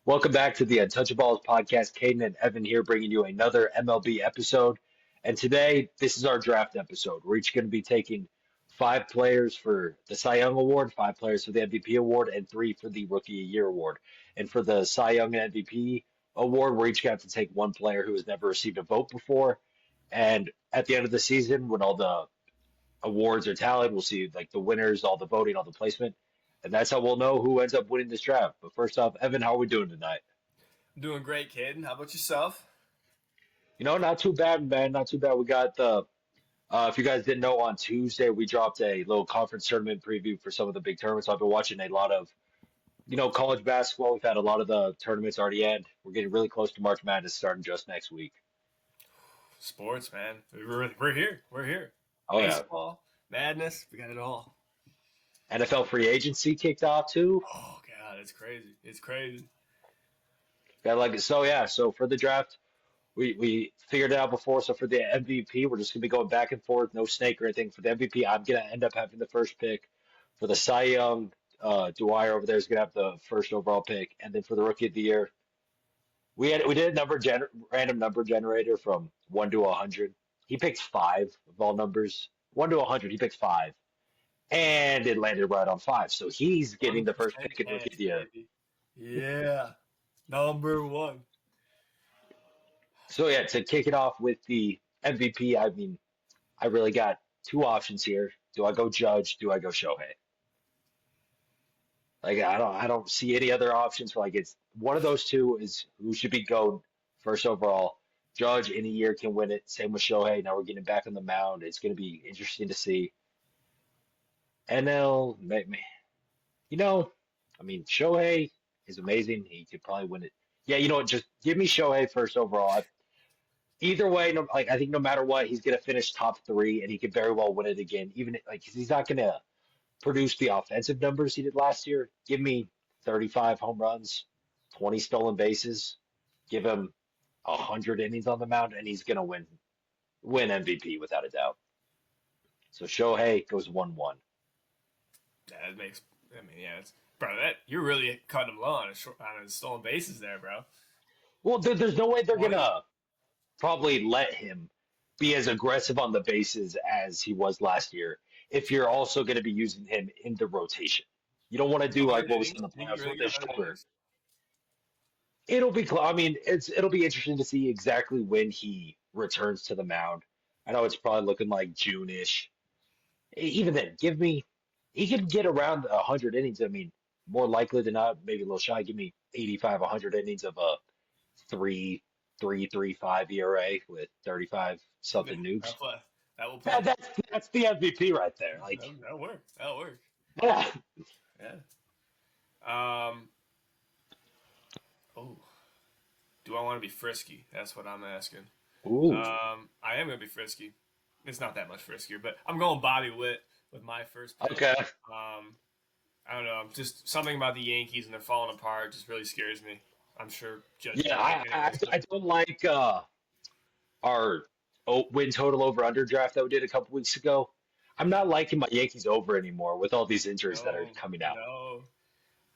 Welcome back to the Untouchaballs podcast. Caden and Evan here bringing you another MLB episode. And today, this is our draft episode. We're each going to be taking five players for the Cy Young Award, five players for the MVP Award, and three for the Rookie of the Year Award. And for the Cy Young and MVP Award, we're each going to have to take one player who has never received a vote before. And at the end of the season, when all the awards are tallied, we'll see like the winners, all the voting, all the placement. And that's how we'll know who ends up winning this draft. But first off, Evan, how are we doing tonight? Doing great, Caden. How about yourself? Not too bad, man. Not too bad. We got if you guys didn't know, on Tuesday we dropped a little conference tournament preview for some of the big tournaments. I've been watching a lot of, college basketball. We've had a lot of the tournaments already end. We're getting really close to March Madness starting just next week. Sports, man. We're here. We're here. Oh yeah, Baseball, madness, we got it all. NFL free agency kicked off too. Oh God, it's crazy. It's crazy. Got like so yeah. So for the draft, we figured it out before. So for the MVP, we're just gonna be going back and forth, no snake or anything. For the MVP, I'm gonna end up having the first pick. For the Cy Young, Dwyer over there is gonna have the first overall pick, and then for the Rookie of the Year, we did a random number generator from 1 to 100. He picked five of all numbers. 1 to 100, he picked five, and it landed right on five. So he's getting the first 1% pick in Rookie of chance, the Year. baby. Yeah. Number one. So yeah, to kick it off with the MVP, I mean, I really got two options here. Do I go Judge? Do I go Shohei? Like I don't see any other options for like it's one of those two is who should be go first overall. Judge in a year can win it. Same with Shohei. Now we're getting back on the mound. It's going to be interesting to see. NL, you know, I mean Shohei is amazing. He could probably win it. Yeah, you know what? Just give me Shohei first overall. Either way, no, like I think no matter what, he's going to finish top three, and he could very well win it again. Even like he's not going to produce the offensive numbers he did last year. Give me 35 home runs, 20 stolen bases. Give him 100 innings on the mound, and he's gonna win MVP without a doubt. So Shohei goes 1-1. That makes. I mean, yeah, bro. That you're really cutting him low on his stolen bases there, bro. Well, there's no way they're 20. gonna probably let him be as aggressive on the bases as he was last year. If you're also going to be using him in the rotation, you don't want to do 100 like what we said innings. in the Think you playoffs really with get his 100 shoulder. innings? It'll be, I mean, it'll be interesting to see exactly when he returns to the mound. I know it's probably looking like June-ish. Even then, he can get around 100 innings. I mean, more likely than not, maybe a little shy. Give me 85, 100 innings of a 3.335 ERA with 35 Yeah, something nukes. that will Yeah, play. that's the MVP right there. Like, That'll work. That'll work. yeah. Yeah. Um. Oh, do I want to be frisky? That's what I'm asking. Ooh. I am gonna be frisky. It's not that much friskier, but I'm going Bobby Witt with my first pick. Okay. I don't know. Just something about the Yankees and they're falling apart just really scares me. I'm sure Judge Yeah, doesn't like any of this I stuff. don't like our win total over under draft that we did a couple weeks ago. I'm not liking my Yankees over anymore with all these injuries that are No, coming out. no.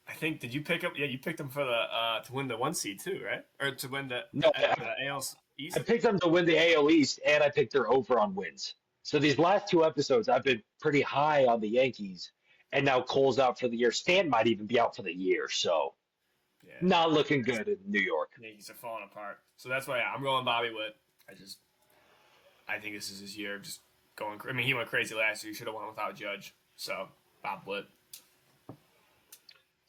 I think did you pick up? Yeah, you picked them for the to win the one seed too, right? Or to win No, the AL I East. picked them to win the AL East, and I picked their over on wins. So these last two episodes, I've been pretty high on the Yankees, and now Cole's out for the year. Stan might even be out for the year, so Yeah, not looking good in New York. Yankees are falling apart. So that's why I'm going Bobby Witt. I think this is his year. Just going. I mean, he went crazy last year. He should have won without Judge. So Bob Witt.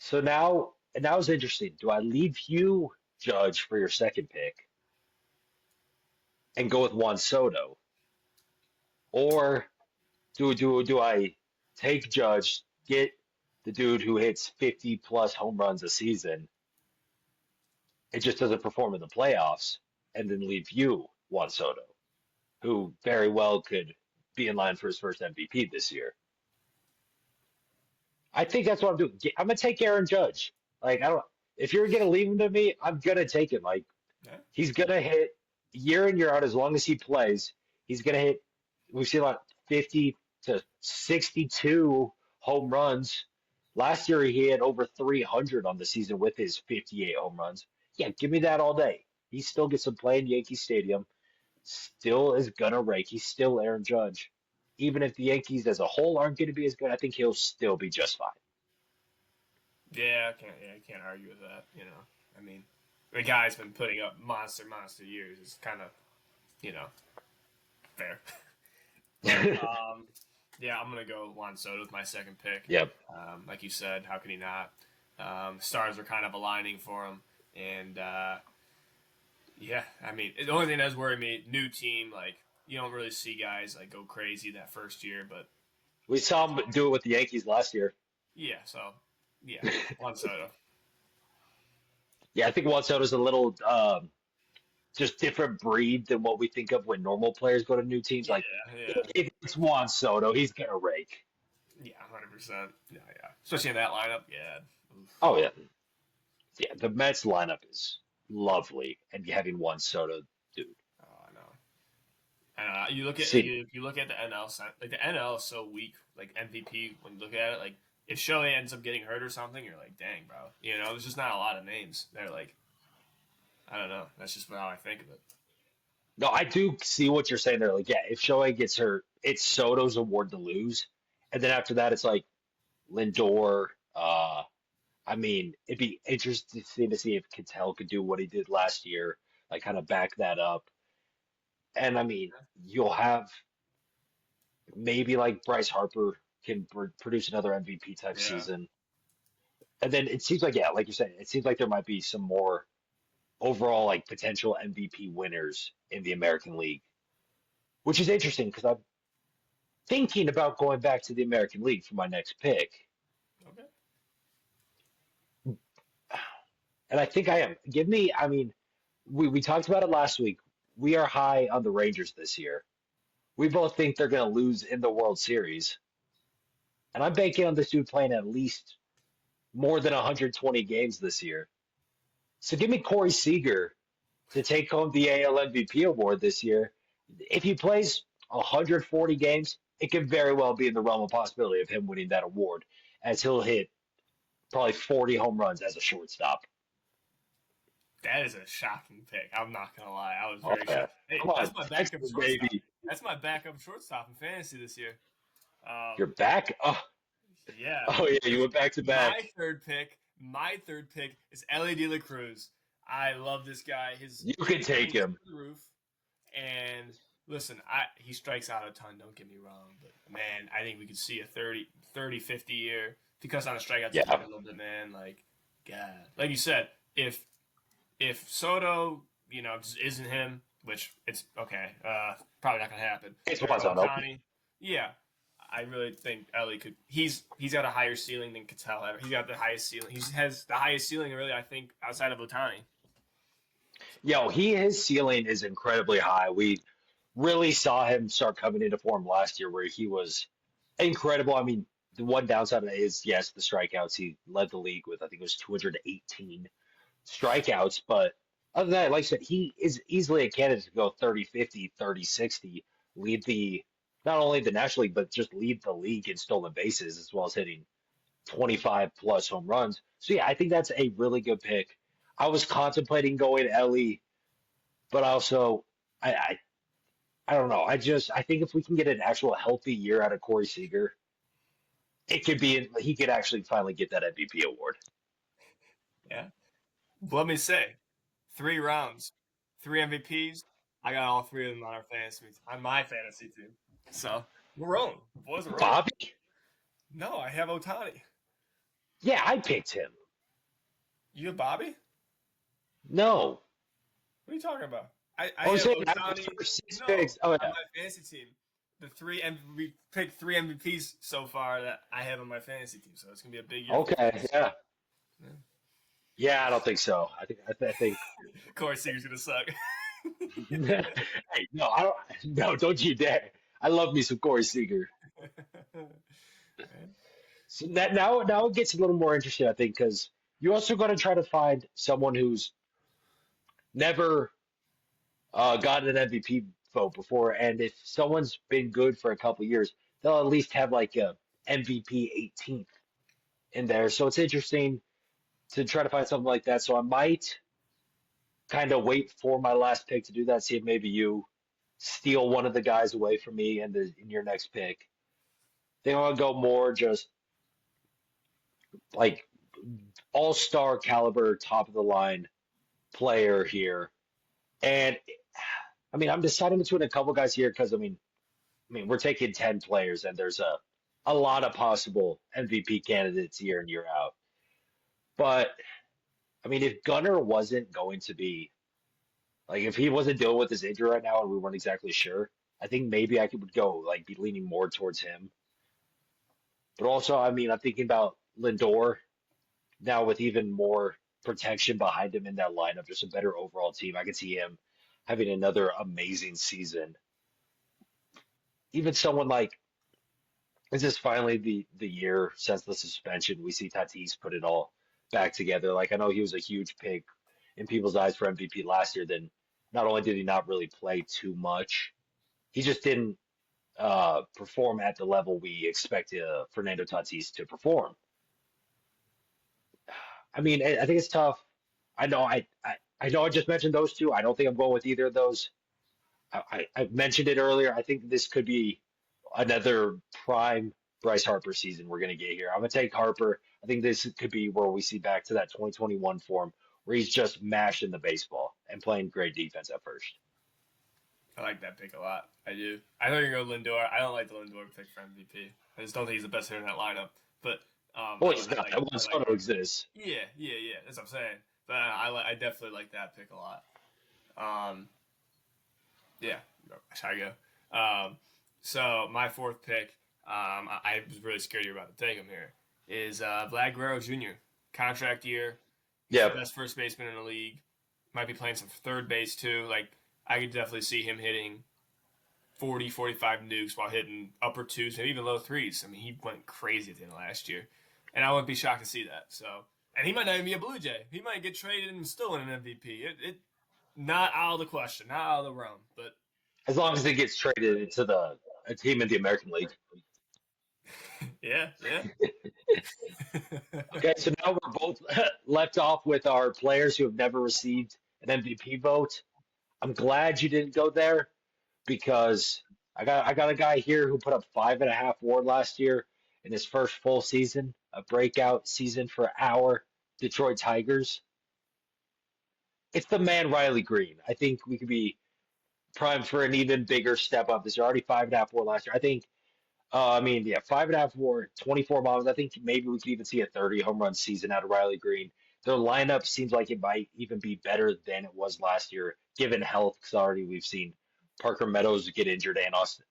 So now it's interesting. Do I leave you, Judge, for your second pick and go with Juan Soto, or do I take Judge, get the dude who hits 50 plus home runs a season, it just doesn't perform in the playoffs, and then leave you, Juan Soto, who very well could be in line for his first MVP this year. I think that's what I'm doing. I'm gonna take Aaron Judge. Like I don't. If you're gonna leave him to me, I'm gonna take him. Like Yeah. he's gonna hit year in year out as long as he plays. He's gonna hit. We've seen like 50 to 62 home runs Last year he had over 300 on the season with his 58 home runs. Yeah, give me that all day. He still gets to play in Yankee Stadium. Still is gonna rake. He's still Aaron Judge. Even if the Yankees as a whole aren't going to be as good, I think he'll still be just fine. I can't argue with that. You know, I mean, the guy's been putting up monster years. It's kind of, you know, fair. But yeah, I'm gonna go Juan Soto with my second pick. Yep. Like you said, how can he not? Stars are kind of aligning for him, and yeah, I mean, the only thing that's worried me, new team, like you don't really see guys like go crazy that first year, but We saw him do it with the Yankees last year. yeah, so yeah, Juan Soto. Yeah, I think Juan Soto's a little just different breed than what we think of when normal players go to new teams. Yeah, Like, yeah, if it's Juan Soto, he's gonna rake. yeah, 100%. Yeah, especially in that lineup. Yeah. Oof. Oh yeah, yeah. The Mets lineup is lovely, and having Juan Soto, dude. Oh, I know. And you look at See, you look at the NL like the NL is so weak. Like MVP, when you look at it, like if Shohei ends up getting hurt or something, you're like, dang, bro. You know, there's just not a lot of names. They're like, I don't know. That's just how I think of it. no, I do see what you're saying there. Like, yeah, if Shohei gets hurt, it's Soto's award to lose, and then after that, it's like Lindor. I mean, it'd be interesting to see if Cattell could do what he did last year, like kind of back that up. And I mean, you'll have maybe like Bryce Harper can produce another MVP type Yeah. season. And then it seems like, yeah, like you're saying, it seems like there might be some more overall like potential MVP winners in the American League, which is interesting because I'm thinking about going back to the American League for my next pick. Okay. And I think I am. Give me, I mean, we talked about it last week. We are high on the Rangers this year. We both think they're going to lose in the World Series. And I'm banking on this dude playing at least more than 120 games this year. So give me Corey Seager to take home the AL MVP award this year. If he plays 140 games, it could very well be in the realm of possibility of him winning that award, as he'll hit probably 40 home runs as a shortstop. That is a shocking pick. I'm not gonna lie. I was Oh, very yeah. shocked. Hey, Come on, that's my backup Texas, shortstop. baby. That's my backup shortstop in fantasy this year. You're Um, back? Oh, yeah, oh yeah, you because went back to back. my third pick is Ellie De La Cruz. I love this guy. His You can take rating is him. through the roof. And listen, he strikes out a ton. Don't get me wrong, but man, I think we could see a 50 year because on the strikeouts Yeah. a little bit, man. Like, God, like you said, if Soto, just isn't him, which it's okay, probably not gonna happen. It's Or what's on open. Ohtani, yeah, I really think Ellie could. He's got a higher ceiling than Cattell ever. He's got the highest ceiling. He has the highest ceiling, really, I think, outside of Ohtani. Yo, his ceiling is incredibly high. We really saw him start coming into form last year where he was incredible. I mean, the one downside of it is, yes, the strikeouts. He led the league with, I think it was 218 strikeouts. But other than that, like I said, he is easily a candidate to go 30, 50, 30, 60, lead the, not only the National League, but just lead the league in stolen bases as well as hitting 25 plus home runs. So yeah, I think that's a really good pick. I was contemplating going Ellie, but also I, I I don't know. I think if we can get an actual healthy year out of Corey Seager, it could be he could actually finally get that MVP award. Yeah. Let me say, 3 rounds, 3 MVPs. I got all three of them on my fantasy team. So we're rolling. Boys are rolling. Bobby? No, I have Otani. Yeah, I picked him. You have Bobby? No. What are you talking about? I I was have saying out of Otani. the first six No, picks. Oh on yeah. my fantasy team. We picked 3 MVPs so far that I have on my fantasy team. So it's gonna be a big year for Okay. fantasy. Yeah. Yeah. Yeah, I don't think so. I think Corey Seager's gonna suck. hey, no, I don't no, don't you dare. I love me some Corey Seager. So that now it gets a little more interesting, I think, because you also got to try to find someone who's never gotten an MVP vote before, and if someone's been good for a couple years, they'll at least have like a MVP 18th. in there. So it's interesting to try to find something like that. So I might kind of wait for my last pick to do that. See if maybe you steal one of the guys away from me in your next pick. They want to go more just like all-star caliber, top of the line player here. And I mean, I'm deciding between a couple guys here because I mean, we're taking 10 players and there's a lot of possible MVP candidates year in year out. But I mean, if Gunner wasn't going to be like if he wasn't dealing with his injury right now and we weren't exactly sure, I think maybe I could would go like be leaning more towards him. But also, I mean, I'm thinking about Lindor now with even more protection behind him in that lineup, just a better overall team. I could see him having another amazing season. Even someone like, is this finally the year since the suspension we see Tatis put it all back together? Like I know he was a huge pick in people's eyes for MVP last year. Then not only did he not really play too much, he just didn't perform at the level we expect Fernando Tatis to perform. I mean, I think it's tough. I know I just mentioned those two. I don't think I'm going with either of those. I mentioned it earlier. I think this could be another prime Bryce Harper season we're going to get here. I'm going to take Harper. I think this could be where we see back to that 2021 form where he's just mashing the baseball and playing great defense at first. I like that pick a lot. I do. I thought you were going to Lindor. I don't like the Lindor pick for MVP. I just don't think he's the best hitter in that lineup. But Well, I, he's I not. like That I one's like going to exist. yeah. That's what I'm saying. But I definitely like that pick a lot. Um, yeah, I go. So my fourth pick, I was really scared you were about to take him here, is Vlad Guerrero Jr. Contract year. He's the Yeah, best first baseman in the league. Might be playing some third base too. Like I could definitely see him hitting 40, 45 nukes while hitting upper twos, maybe even low threes. I mean, he went crazy at the end of last year, and I wouldn't be shocked to see that. So, and he might not even be a Blue Jay. He might get traded and still win an MVP. It not out of the question, not out of the realm. But as long as he gets traded into the a team in the American League. yeah, yeah. Okay, so now we're both left off with our players who have never received an MVP vote. I'm glad you didn't go there because I got a guy here who put up 5.5 WAR last year in his first full season, a breakout season for our Detroit Tigers. It's the man Riley Green. I think we could be primed for an even bigger step up. There's already 5.5 WAR last year. I think I mean, yeah, 5.5 WAR, 24 bombs. I think maybe we could even see a 30 home run season out of Riley Green. Their lineup seems like it might even be better than it was last year, given health. Because already we've seen Parker Meadows get injured and Austin,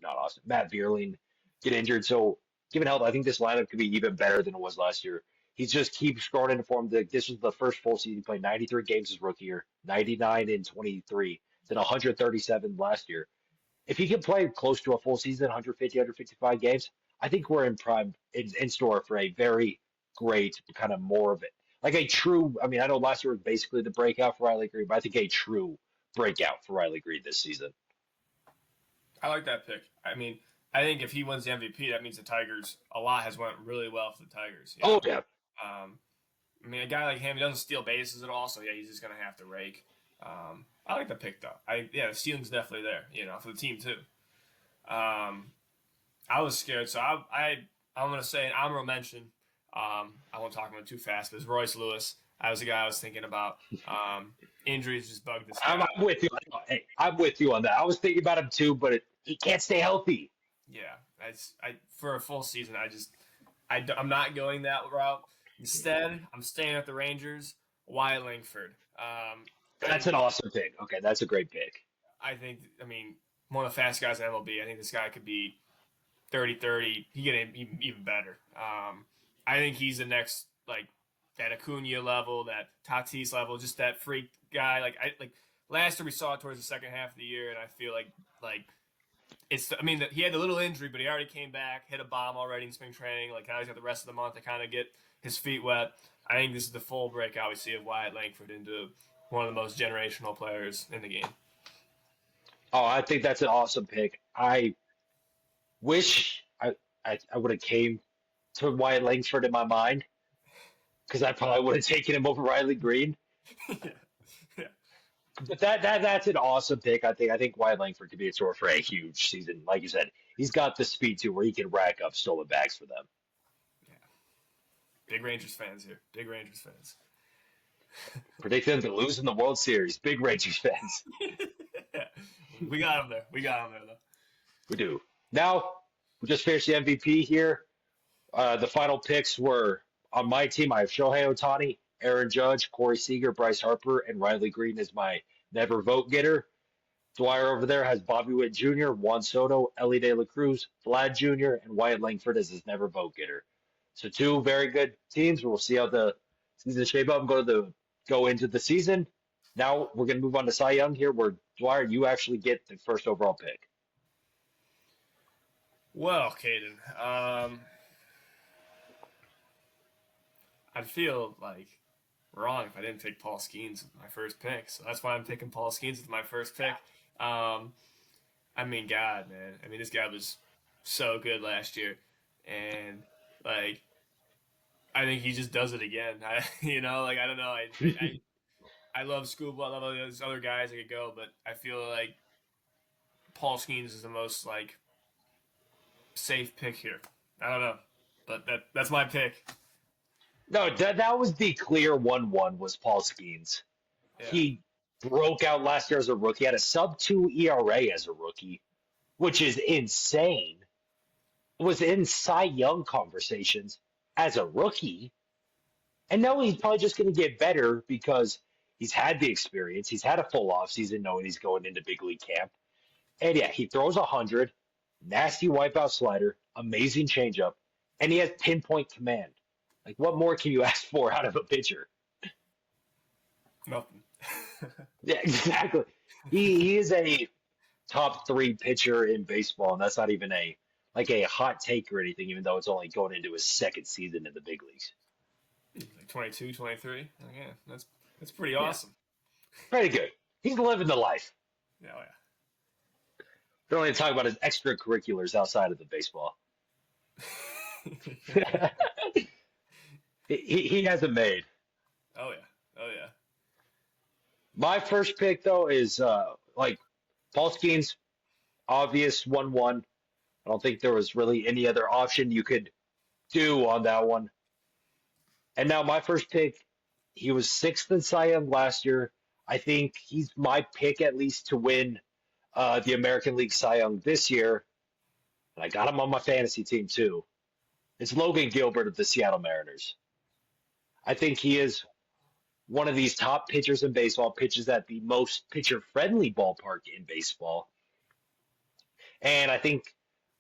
not Austin, Matt Vierling get injured. So given health, I think this lineup could be even better than it was last year. He just keeps growing into form. This was the first full season. He played 93 games his rookie year, 99 in 23, then 137 last year. If he can play close to a full season, 150, 155 games, I think we're in prime in store for a very great kind of more of it. Like a true, I mean, I know last year was basically the breakout for Riley Green, but I think a true breakout for Riley Green this season. I like that pick. I mean, I think if he wins the MVP, that means the Tigers a lot has went really well for the Tigers. You Oh know, yeah, I mean, a guy like him, he doesn't steal bases at all, so yeah, he's just gonna have to rake. I like the pick though. The ceiling's definitely there. You know, for the team too. Um, I was scared, so I'm gonna say an honorable mention. I won't talk about it too fast, but it's Royce Lewis. I was the guy I was thinking about. Injuries just bugged this guy. I'm with you. Hey, I'm with you on that. I was thinking about him too, but he can't stay healthy. Yeah, for a full season, I'm not going that route. Instead, I'm staying at the Rangers. Wyatt Langford. I That's think an awesome pick. Okay, that's a great pick. I mean, one of the fast guys in MLB. I think this guy could be 30-30. He get even better. I think he's the next like that Acuna level, that Tatis level, just that freak guy. Like last year we saw it towards the second half of the year, and I feel like it's. I mean, he had a little injury, but he already came back, hit a bomb already in spring training. Like now he's got the rest of the month to kind of get his feet wet. I think this is the full breakout we see of Wyatt Langford into one of the most generational players in the game. Oh, I think that's an awesome pick. I wish I would have came to Wyatt Langford in my mind because I probably would have taken him over Riley Green. Yeah. Yeah. But that's an awesome pick. I think Wyatt Langford could be a source for a huge season. Like you said, he's got the speed too, where he can rack up stolen bags for them. Yeah. Big Rangers fans here. Big Rangers fans. Predict them to lose in the World Series. Big Rangers fans. Yeah. We got him there. We got him there though. We do. Now we just finished the MVP here. The final picks were on my team. I have Shohei Ohtani, Aaron Judge, Corey Seager, Bryce Harper, and Riley Green as my never vote getter. Dwyer over there has Bobby Witt Jr., Juan Soto, Ellie De La Cruz, Vlad Jr., and Wyatt Langford as his never vote getter. So two very good teams. We'll see how the season shape up and go into the season. Now we're gonna move on to Cy Young here, where Dwyer, you actually get the first overall pick. Well, Caden, I'd feel like wrong if I didn't take Paul Skeens with my first pick. So that's why I'm taking Paul Skeens with my first pick. I mean, God, man. I mean, this guy was so good last year, and like, I think he just does it again. I don't know. I love Scuba. I love all those other guys that could go, but I feel like Paul Skeens is the most like safe pick here. I don't know, but that's my pick. No, that was the clear 1-1 was Paul Skeens. Yeah. He broke out last year as a rookie, had a sub-2 ERA as a rookie, which is insane. Was in Cy Young conversations as a rookie. And now he's probably just going to get better because he's had the experience. He's had a full offseason knowing he's going into big league camp. And yeah, he throws 100, nasty wipeout slider, amazing changeup, and he has pinpoint command. Like, what more can you ask for out of a pitcher? Nothing. Yeah, exactly. He is a top three pitcher in baseball, and that's not even a hot take or anything, even though it's only going into his second season in the big leagues. Like 22, 23. Yeah, that's pretty Yeah, awesome. pretty good. He's living the life. Yeah, oh Don't only talk about his extracurriculars outside of the baseball. yeah. He hasn't made. Oh yeah. Oh yeah. My first pick though is like Paul Skeens, obvious 1-1. I don't think there was really any other option you could do on that one. And now my first pick, he was sixth in Cy Young last year. I think he's my pick at least to win the American League Cy Young this year. And I got him on my fantasy team too. It's Logan Gilbert of the Seattle Mariners. I think he is one of these top pitchers in baseball, pitches at the most pitcher friendly ballpark in baseball. And I think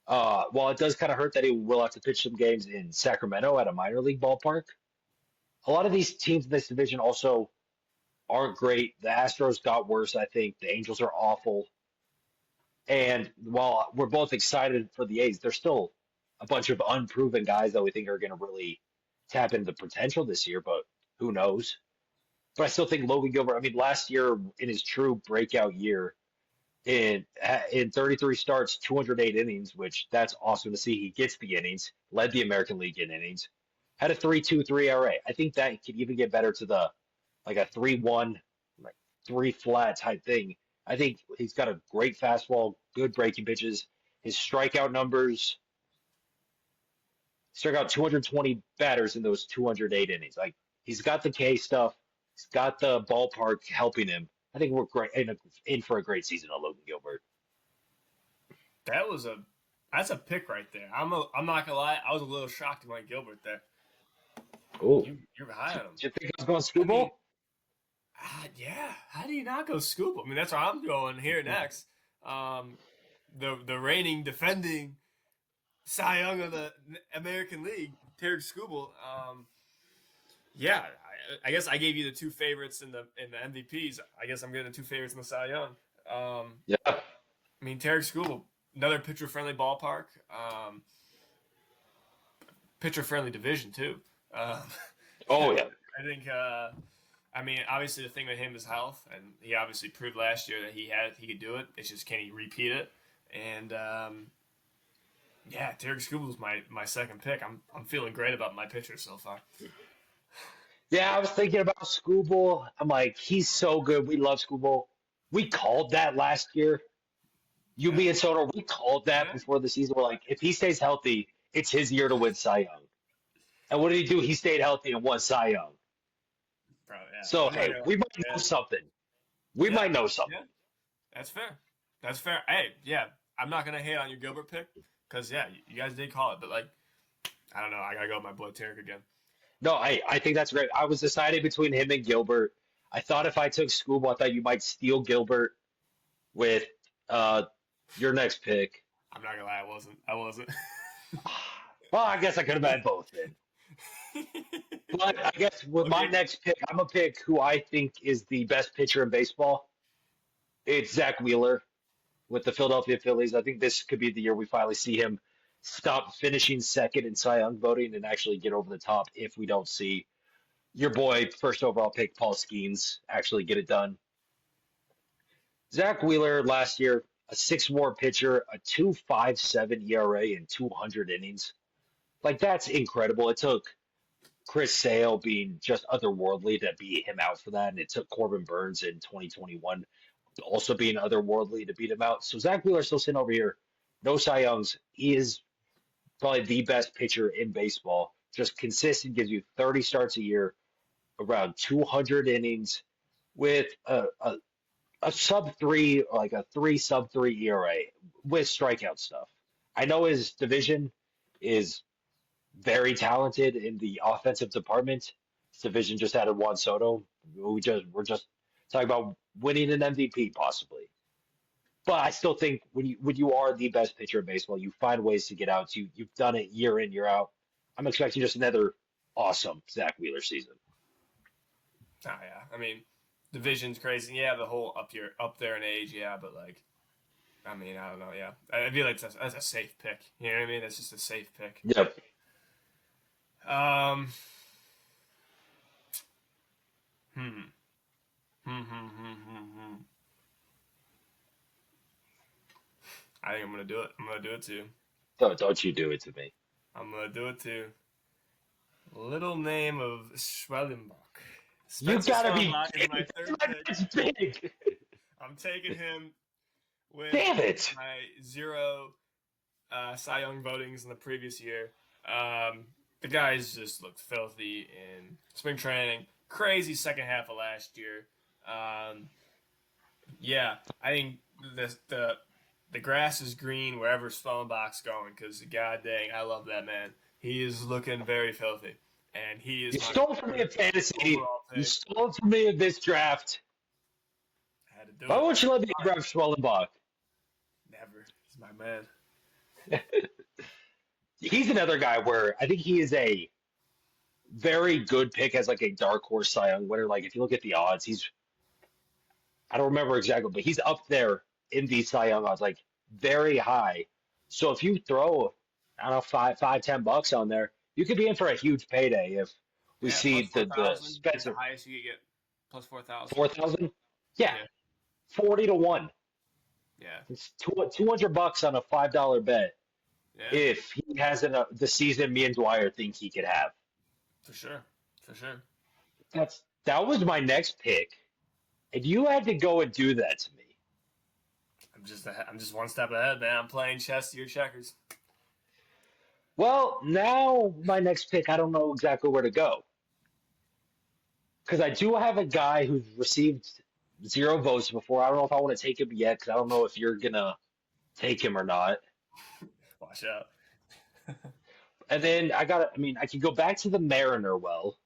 while it does kind of hurt that he will have to pitch some games in Sacramento at a minor league ballpark, a lot of these teams in this division also aren't great. The Astros got worse, I think. The Angels are awful. And while we're both excited for the A's, there's still a bunch of unproven guys that we think are going to really tap into the potential this year, but who knows? But I still think Logan Gilbert, I mean, last year in his true breakout year, in 33 starts, 208 innings, which that's awesome to see. He gets the innings, led the American League in innings, had a 3.23 ERA. I think that could even get better to the like a 3.1, like 3 flat type thing. I think he's got a great fastball, good breaking pitches. His strikeout numbers struck out 220 batters in those 208 innings. Like he's got the K stuff, he's got the ballpark helping him. I think we're great in for a great season on Logan Gilbert. That's a pick right there. I'm not gonna lie. I was a little shocked when Gilbert there. Oh, You're high on him. did you think I was going I mean, Scooble? yeah. How do you not go scoop? I mean, that's where I'm going here next. The reigning, defending Cy Young of the American League, Tarek Skubal. Yeah, I guess I gave you the two favorites in the MVPs. I guess I'm getting the two favorites in the Cy Young. Yeah. I mean, Tarek Skubal, another pitcher-friendly ballpark, pitcher-friendly division too. Oh yeah. I think. I mean, obviously the thing with him is health, and he obviously proved last year that he could do it. It's just can he repeat it? And Yeah, Derek Scooble's my second pick. I'm feeling great about my pitcher so far. Yeah, I was thinking about Scooble. I'm like, he's so good. We love Scooble. We called that last year. You, Yeah, me, and Soto, we called that yeah, before the season. We're like, if he stays healthy, it's his year to win Cy Young. And what did he do? He stayed healthy and won Cy Young. bro. Yeah, So, I'm not hey, gonna. we might know Yeah, something. We yeah, might know something. yeah. That's fair. That's fair. Hey, yeah, I'm not gonna hate on your Gilbert pick because yeah, you guys did call it, but like I don't know. I gotta go with my boy Tarek again. No, I think that's great. I was deciding between him and Gilbert. I thought if I took Scooble, I thought you might steal Gilbert with uh, your next pick. I'm not gonna lie, I wasn't. I wasn't. Well, I guess I could have had both then. But I guess with my Okay. next pick, I'm gonna pick who I think is the best pitcher in baseball. It's Zach Wheeler with the Philadelphia Phillies. I think this could be the year we finally see him stop finishing second in Cy Young voting and actually get over the top if we don't see your boy, first overall pick, Paul Skeens, actually get it done. Zach Wheeler last year, a 6 WAR pitcher, a 2.57 ERA in 200 innings. Like, that's incredible. It took Chris Sale being just otherworldly to beat him out for that. And it took Corbin Burns in 2021 also being otherworldly to beat him out. So Zach Wheeler still sitting over here. No Cy Youngs. He is probably the best pitcher in baseball. Just consistent, gives you 30 starts a year, around 200 innings with a sub three, like a three sub three ERA with strikeout stuff. I know his division is very talented in the offensive department. His division just added Juan Soto. We're just talking about winning an MVP possibly. But I still think when you are the best pitcher in baseball, you find ways to get out. You've done it year in, year out. I'm expecting just another awesome Zach Wheeler season. Oh yeah, I mean, division's crazy. Yeah, the whole up there in age. Yeah, but like, I mean, I don't know. Yeah, I feel like that's a safe pick. You know what I mean? That's just a safe pick. Yep. Um. Hmm. Hmm. I think I'm gonna do it. I'm gonna do it too. Don't you do it to me. I'm gonna do it too. Little name of Schwellenbach. You Spencer gotta be Schwellenbach is my kidding. third pick. That's big. I'm taking him with Damn it. my zero Cy Young votings in the previous year. The guys just looked filthy in spring training. Crazy second half of last year. Um, yeah, I think the grass is green wherever Spellenbach's going because god dang, I love that man. He is looking very filthy, and he is You my stole from me in fantasy. overall You pick. stole from me in this draft. I had to do Why it. won't you let me grab Schwellenbach? Never. He's my man. He's another guy where I think he is a very good pick as like a dark horse Cy Young winner. Like if you look at the odds, I don't remember exactly, but he's up there in the Cy Young odds, like very high. So if you throw, I don't know, $10 on there, you could be in for a huge payday if we Yeah, plus see four the thousand is the Spencer highest you could get. Plus 4,000. 4,000. Yeah, Yeah, 40 to 1. yeah, It's $200 on a $5 bet yeah, if he has the season me and Dwyer think he could have. for sure, for sure. That was my next pick, and you had to go and do that to me. I'm just one step ahead, man. I'm playing chess to your checkers. Well, now my next pick, I don't know exactly where to go because I do have a guy who's received 0 votes before. I don't know if I want to take him yet because I don't know if you're gonna take him or not. Watch out. And then I mean, I could go back to the Mariner well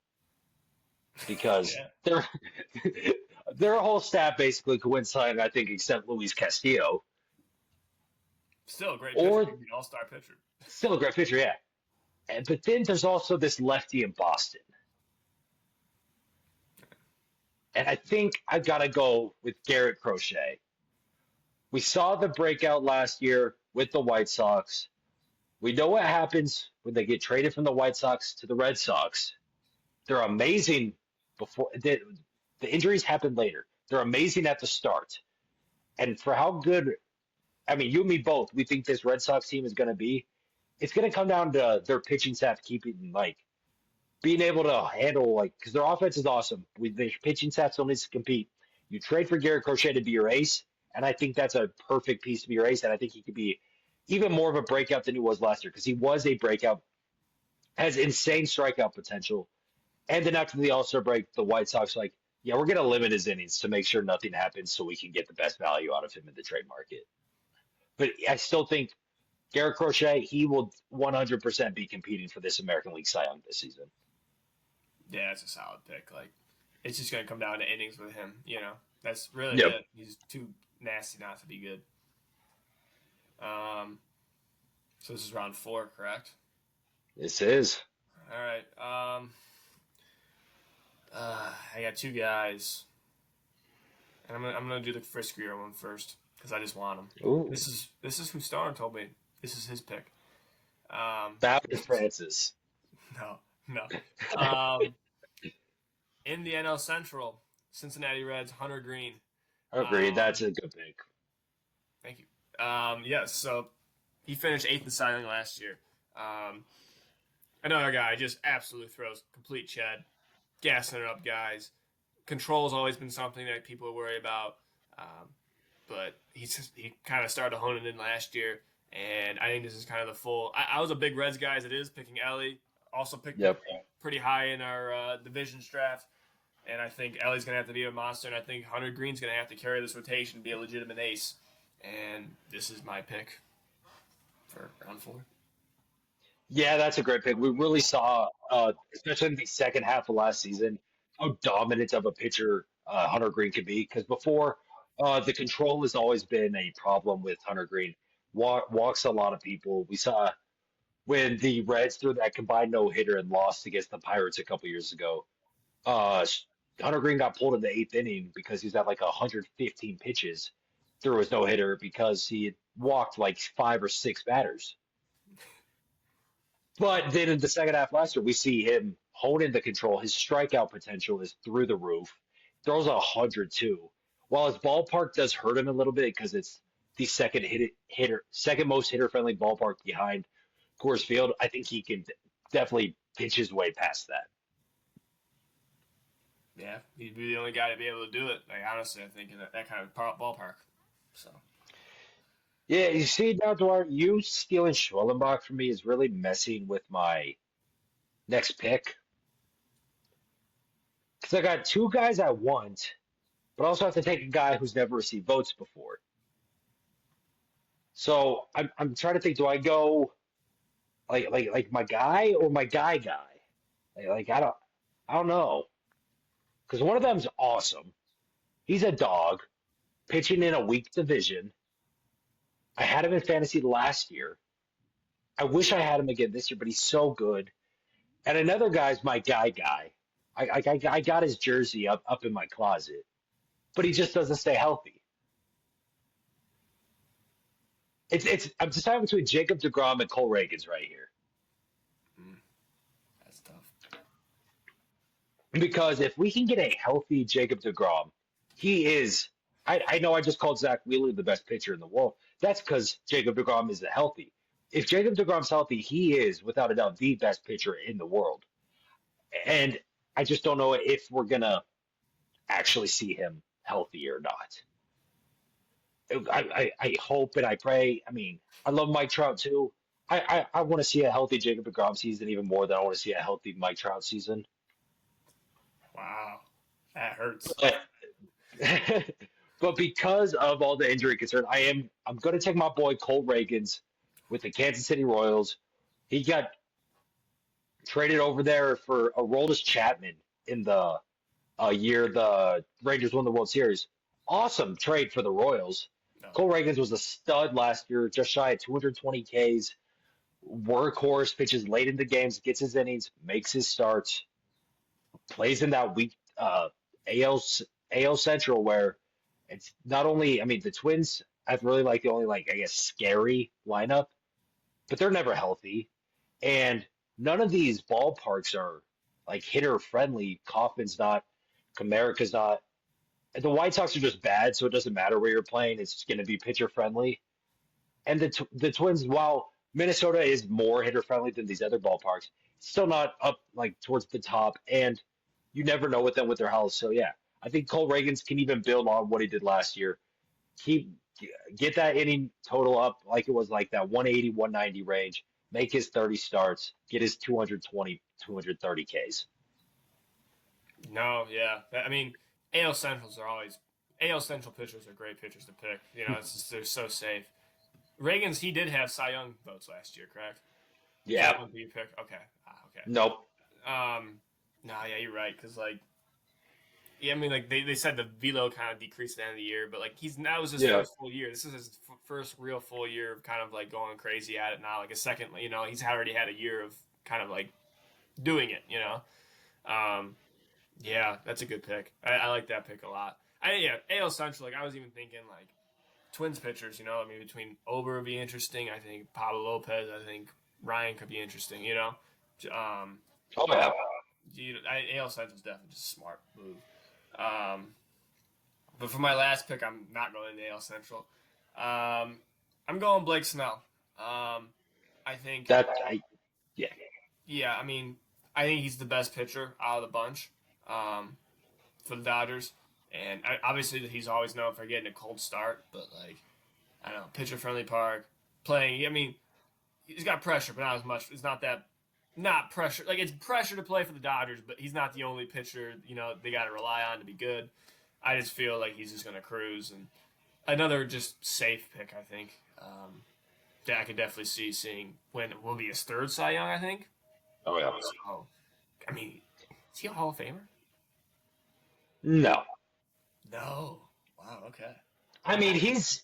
because Yeah, they're their whole staff basically coincided, I think, except Luis Castillo. still a great pitcher. Or He's an all-star pitcher. still a great pitcher, yeah. But then there's also this lefty in Boston. And I think I've got to go with Garrett Crochet. We saw the breakout last year with the White Sox. We know what happens when they get traded from the White Sox to the Red Sox. They're amazing before the injuries happen later. They're amazing at the start. And for how good, I mean, you and me both, we think this Red Sox team is going to be. it's going to come down to their pitching staff keeping like being able to handle like because their offense is awesome. Their pitching staff still needs to compete. You trade for Garrett Crochet to be your ace, and I think that's a perfect piece to be your ace. And I think he could be even more of a breakout than he was last year because he was a breakout, has insane strikeout potential. And then after the All Star break, the White Sox like, yeah, we're gonna limit his innings to make sure nothing happens so we can get the best value out of him in the trade market. But I still think Garrett Crochet, he will 100% be competing for this American League Cy Young this season. Yeah, it's a solid pick. Like, it's just gonna come down to innings with him. That's really Yep. it. He's too nasty not to be good. Um, so this is round 4, correct? This is. All right. I got 2 guys, and I'm gonna do the friskier one first because I just want him. Ooh. This is who Star told me. This is his pick. That was Francis. No, no. Um, in the NL Central, Cincinnati Reds, Hunter Green. Agreed. That's a good pick. Thank you. Yes, so he finished 8th in Cy Young last year. Another guy just absolutely throws complete Ched, gassing it up guys. Control's always been something that people worry about, but he kind of started to hone it in last year, and I think this is kind of the full. I was a big Reds guy as it is, picking Ellie. Also picked him pretty high in our divisions draft, and I think Ellie's going to have to be a monster, and I think Hunter Green's going to have to carry this rotation and be a legitimate ace, and this is my pick for round 4. Yeah, that's a great pick. We really saw, especially in the second half of last season, how dominant of a pitcher Hunter Green could be. Because before, the control has always been a problem with Hunter Green. Walks a lot of people. We saw when the Reds threw that combined no hitter and lost against the Pirates a couple years ago. Uh, Hunter Green got pulled in the eighth inning because he's at like 115 pitches through his no hitter because he had walked like 5 or 6 batters. But then in the second half last year, we see him hone in the control. His strikeout potential is through the roof. Throws 102. While his ballpark does hurt him a little bit because it's the second most hitter friendly ballpark behind Coors Field, I think he can definitely pitch his way past that. Yeah, he'd be the only guy to be able to do it. Like, honestly, I think in that kind of ballpark. So Yeah, you see now, Dwyer, you stealing Schwellenbach from me is really messing with my next pick. Because I got 2 guys I want, but I also have to take a guy who's never received votes before. So I'm trying to think, do I go like my guy or my guy? Like I don't know. Because one of them's awesome. He's a dog, pitching in a weak division. I had him in fantasy last year. I wish I had him again this year, but he's so good. And another guy's my guy. I got his jersey up in my closet, but he just doesn't stay healthy. It's I'm deciding between Jacob DeGrom and Cole Reagans right here. mm, that's tough. Because if we can get a healthy Jacob DeGrom, he is. I know I just called Zach Wheeler the best pitcher in the world. That's because Jacob DeGrom isn't healthy. If Jacob DeGrom's healthy, he is, without a doubt, the best pitcher in the world. And I just don't know if we're going to actually see him healthy or not. I hope and I pray. I mean, I love Mike Trout too. I want to see a healthy Jacob DeGrom season even more than I want to see a healthy Mike Trout season. Wow, that hurts. But but because of all the injury concern, I'm going to take my boy Cole Reagans with the Kansas City Royals. He got traded over there for Aroldis Chapman in the year the Rangers won the World Series. Awesome trade for the Royals. No. Cole Reagans was a stud last year, just shy of 220 Ks. Workhorse, pitches late into games, gets his innings, makes his starts, plays in that weak AL AL Central where it's not only, I mean, the Twins have really like the only like I guess scary lineup, but they're never healthy, and none of these ballparks are like hitter friendly. Kaufman's not, Comerica's not. The White Sox are just bad, so it doesn't matter where you're playing. It's going to be pitcher friendly. And the Twins, while Minnesota is more hitter friendly than these other ballparks. Still not up like towards the top, and you never know with them with their health. So yeah, I think Cole Reagans can even build on what he did last year. Keep get that inning total up like it was like that 180, 190 range. Make his 30 starts. Get his 220, 230 Ks. No, yeah. I mean, AL Centrals are always AL Central pitchers are great pitchers to pick. You know, it's just, they're so safe. Reagan's he did have Cy Young votes last year, correct? Is Yeah. that one you pick? Okay, okay. Nope. No, yeah, you're right. Cause like, yeah, I mean, like they said the velo kind of decreased at the end of the year, but like that was his Yeah. first full year. This is his first real full year of kind of like going crazy at it now. Like a second, you know, he's already had a year of kind of like doing it. You know, um, yeah, that's a good pick. I like that pick a lot. Yeah, AL Central. Like I was even thinking like Twins pitchers. You know, I mean between Ober would be interesting. I think Pablo Lopez. I think Ryan could be interesting. You know, um, Oh yeah. AL Central is definitely just a smart move. Um, but for my last pick, I'm not going to AL Central. I'm going Blake Snell. I think, Yeah. yeah, I mean, I think he's the best pitcher out of the bunch for the Dodgers. And obviously, he's always known for getting a cold start, but like, I don't know, pitcher friendly park, playing. I mean, he's got pressure, but not as much. It's not pressure. Like it's pressure to play for the Dodgers, but he's not the only pitcher. You know, they got to rely on to be good. I just feel like he's just going to cruise and another just safe pick. I think that I could definitely see seeing when will be his third Cy Young. I think. Oh yeah. So, I mean, is he a Hall of Famer? No. No. Wow. Okay. I mean, he's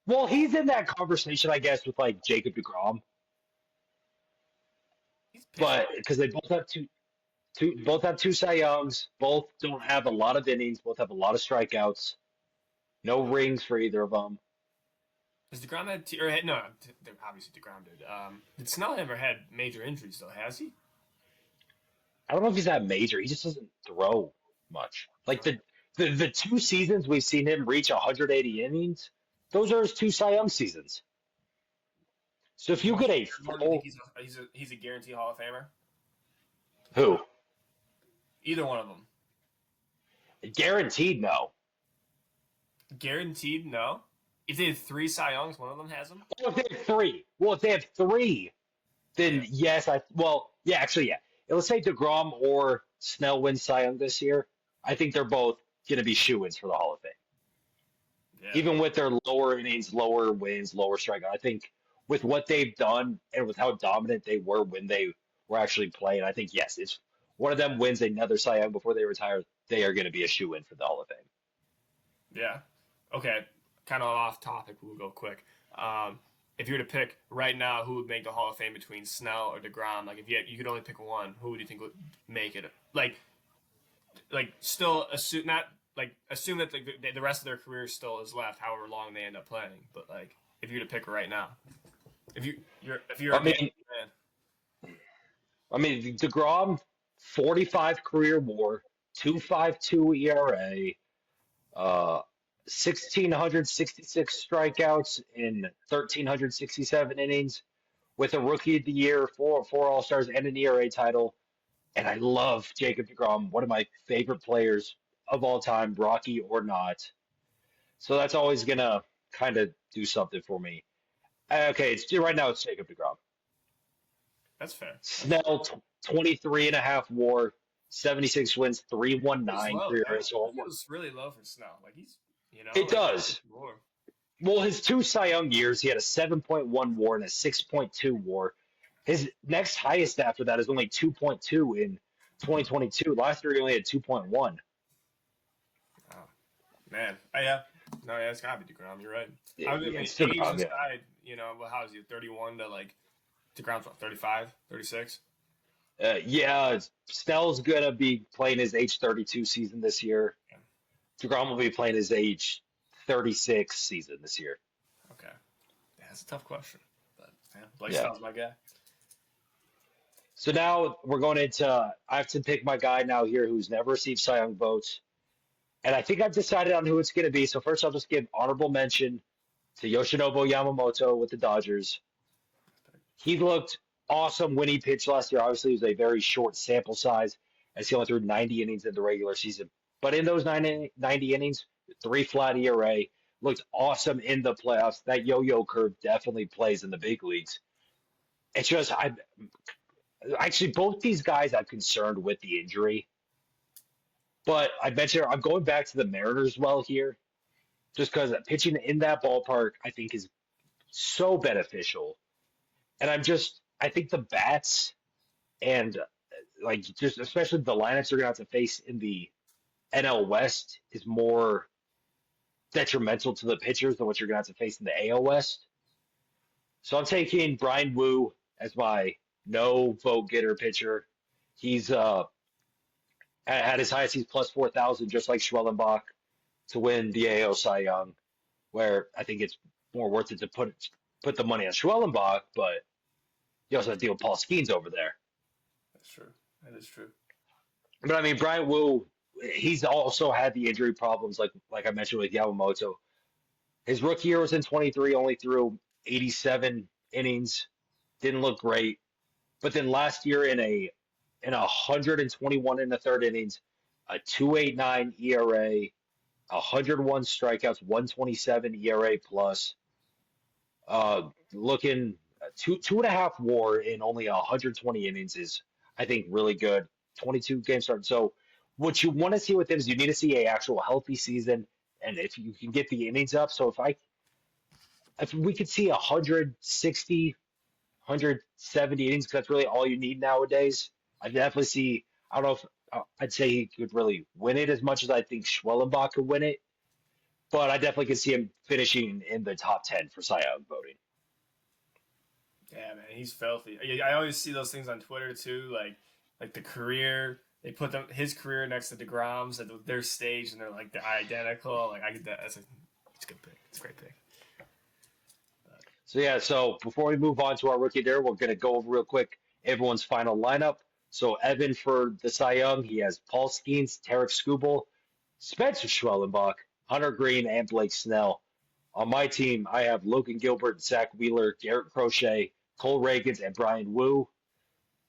in that conversation, I guess, with like Jacob DeGrom, He's pitching. but because they both have two Cy Youngs, both don't have a lot of innings, both have a lot of strikeouts, no rings for either of them. Has Degrom had or no? Obviously Degrom did. Did Snell ever had major injuries though? Has he? I don't know if he's that major. He just doesn't throw much. Like the two seasons we've seen him reach 180 innings, those are his two Cy Young seasons. So if you get a Or do you think full he's a guaranteed Hall of Famer? who Either one of them. guaranteed no. Guaranteed, no. If they had three Cy Youngs, one of them has them. Well, if they have three, then yes, yeah, actually, yeah. Let's say DeGrom or Snell wins Cy Young this year. I think they're both going to be shoo-ins for the Hall of Fame, Yeah. even with their lower innings, lower wins, lower strikeout. I think with what they've done and with how dominant they were when they were actually playing, I think yes, if one of them wins another Cy Young before they retire, they are going to be a shoo-in for the Hall of Fame. Yeah. Okay. Kind of off topic. We'll go quick. If you were to pick right now, who would make the Hall of Fame between Snell or Degrom? Like, if you could only pick one, who would you think would make it? Like still assume not like assume that the rest of their career still is left, however long they end up playing. But like, if you were to pick right now, if you're I a mean, fan, DeGrom, 45 career WAR, 2.52 ERA, 1,666 strikeouts in 1,367 innings, with a Rookie of the Year, four All Stars, and an ERA title. And I love Jacob DeGrom, one of my favorite players of all time, Rocky or not. So that's always gonna kind of do something for me. Okay, right now it's Jacob DeGrom. that's fair. Snell, 23 and a half WAR, 76 wins, It was 319 low. career Yeah, hits. So it was really low for Snell. Like he's, it like does. more. Well, his two Cy Young years, he had a 7.1 WAR and a 6.2 WAR. His next highest after that is only 2.2 in 2022. Last year, he only had 2.1. Oh, man. Yeah. No, yeah, it's gotta be Degrom. You're right. I mean, It's age DeGrom, yeah. aside, well, how is he? 31 to like DeGrom's what, 35, 36? Yeah, Snell's going to be playing his age 32 season this year. DeGrom will be playing his age 36 season this year. Okay. Yeah, that's a tough question. But yeah, Blake Yeah. Snell's my guy. So now we're going into, I have to pick my guy now here who's never received Cy Young votes. And I think I've decided on who it's going to be. So first, I'll just give honorable mention to Yoshinobu Yamamoto with the Dodgers. He looked awesome when he pitched last year. Obviously, it was a very short sample size as he only threw 90 innings in the regular season. But in those 90 innings, three flat ERA, looked awesome in the playoffs. That yo-yo curve definitely plays in the big leagues. It's just, I actually both these guys I'm concerned with the injury. But I bet you I'm going back to the Mariners well here, just because pitching in that ballpark I think is so beneficial. And I think the bats and like just especially the lineups you're gonna have to face in the NL West is more detrimental to the pitchers than what you're gonna have to face in the AL West. So I'm taking Brian Wu as my no vote getter pitcher. He's at his highest he's plus 4,000, just like Schwellenbach to win the AL Cy Young. Where I think it's more worth it to put the money on Schwellenbach, but you also have to deal with Paul Skeens over there. That's true. That is true. But I mean, Brian Wu, he's also had the injury problems, like I mentioned with Yamamoto. His rookie year was in 23, only threw 87 innings, didn't look great. But then last year in 121 in the third innings, a 2.89 ERA, 101 strikeouts, 127 ERA plus, looking two and a half WAR in only 120 innings is I think really good. 22 games started. So what you want to see with him is you need to see a actual healthy season, and if you can get the innings up. So if we could see 160, 170 innings, because that's really all you need nowadays. I definitely see. I don't know if I'd say he could really win it as much as I think Schwellenbach could win it, but I definitely could see him finishing in the top 10 for Cy Young voting. Yeah, man, he's filthy. I always see those things on Twitter too, like the career. They put his career next to Degrom's at their stage, and they're like they're identical. Like I get that. It's a good pick. It's a great pick. So yeah, so before we move on to our rookie there, we're gonna go over real quick everyone's final lineup. So Evan for the Cy Young, he has Paul Skeens, Tarek Skubal, Spencer Schwellenbach, Hunter Green, and Blake Snell. On my team, I have Logan Gilbert, Zach Wheeler, Garrett Crochet, Cole Reagans, and Brian Wu.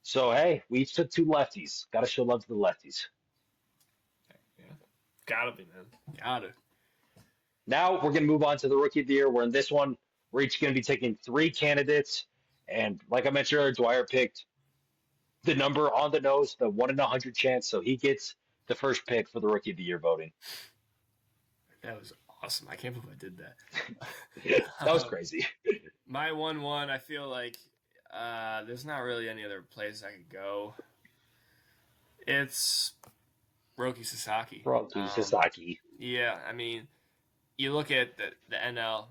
So hey, we each took two lefties. Gotta show love to the lefties. Yeah, gotta be, man. Gotta. Now we're gonna move on to the rookie of the year. We're in this one. We're each gonna be taking three candidates, and like I mentioned earlier, Dwyer picked the number on the nose, the 1 in 100 chance, so he gets the first pick for the rookie of the year voting. That was awesome. I can't believe I did That was that. crazy. My 1-1, I feel like there's not really any other place I could go. It's Roki Sasaki. Rocky Sasaki. Yeah, I mean, you look at the NL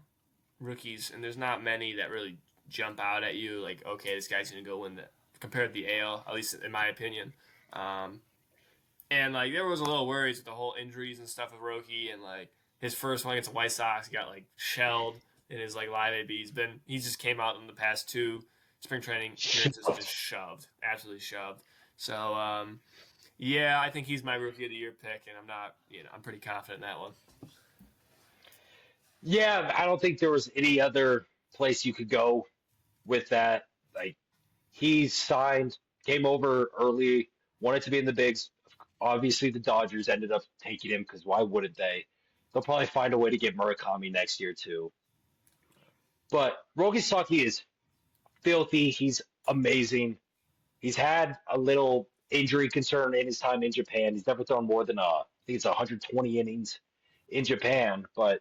rookies, and there's not many that really jump out at you like, okay, this guy's going to go win the compared to the AL, at least in my opinion. And like there was a little worries with the whole injuries and stuff with Roki, and like his first one against the White Sox, he got like shelled in his like live AB. He just came out in the past two spring training appearances just shoved, absolutely shoved. So yeah, I think he's my rookie of the year pick, and I'm pretty confident in that one. Yeah, I don't think there was any other place you could go with that. Like he signed, came over early, wanted to be in the bigs. Obviously, the Dodgers ended up taking him because why wouldn't they? They'll probably find a way to get Murakami next year too. But Rogi Saki is filthy. He's amazing. He's had a little injury concern in his time in Japan. He's never thrown more than I think it's 120 innings in Japan. But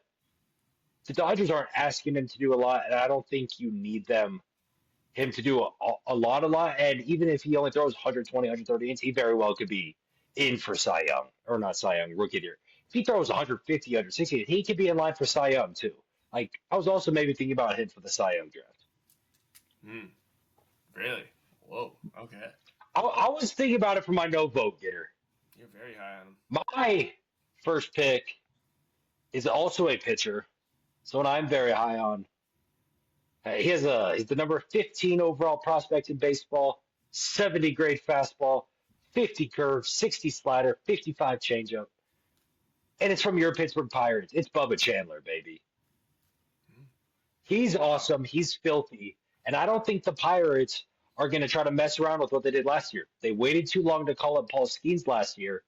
the Dodgers aren't asking him to do a lot, and I don't think you need him to do a lot. And even if he only throws 120, 130 innings, he very well could be in for Cy Young, or not Cy Young, rookie of the year. If he throws 150, 160, he could be in line for Cy Young too. Like I was also maybe thinking about him for the Cy Young draft. Hmm. Really? Whoa. Okay. I was thinking about it for my no vote getter. You're very high on him. My first pick is also a pitcher, so one I'm very high on. He's the number 15 overall prospect in baseball, 70 grade fastball, 50 curve, 60 slider, 55 changeup, and it's from your Pittsburgh Pirates. It's Bubba Chandler, baby. Hmm. He's Wow. awesome. He's filthy. And I don't think the Pirates are going to try to mess around with what they did last year. They waited too long to call up Paul Skeens last year,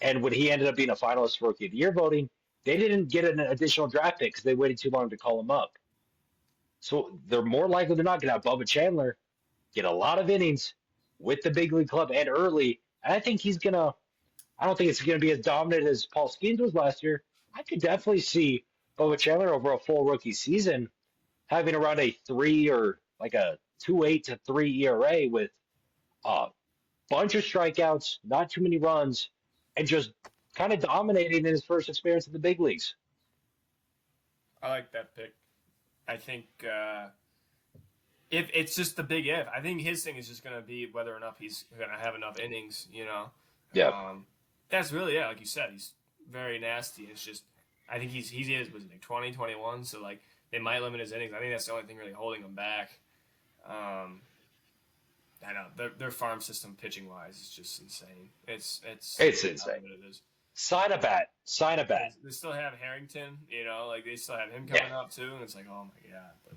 and when he ended up being a finalist for Rookie of the Year voting, they didn't get an additional draft pick because they waited too long to call him up. So they're more likely than not going to have Bubba Chandler get a lot of innings with the big league club and early. And I think he's going to, I don't think it's going to be as dominant as Paul Skeens was last year. I could definitely see Bubba Chandler over a full rookie season having around a 3 or like a 2.8 to 3 ERA with a bunch of strikeouts, not too many runs, and just kind of dominating in his first experience in the big leagues. I like that pick. I think if it's just the big if. I think his thing is just going to be whether or not he's going to have enough innings. Yeah. That's really like you said. He's very nasty. It's just I think he is was it like 20, 21, so like they might limit his innings. I think that's the only thing really holding him back. I know their farm system pitching wise is just insane. It's Insane. It is. Sign a bat. Sign a bat. They still have Harrington, like they still have him Yeah. coming up too, and it's like, oh my god. But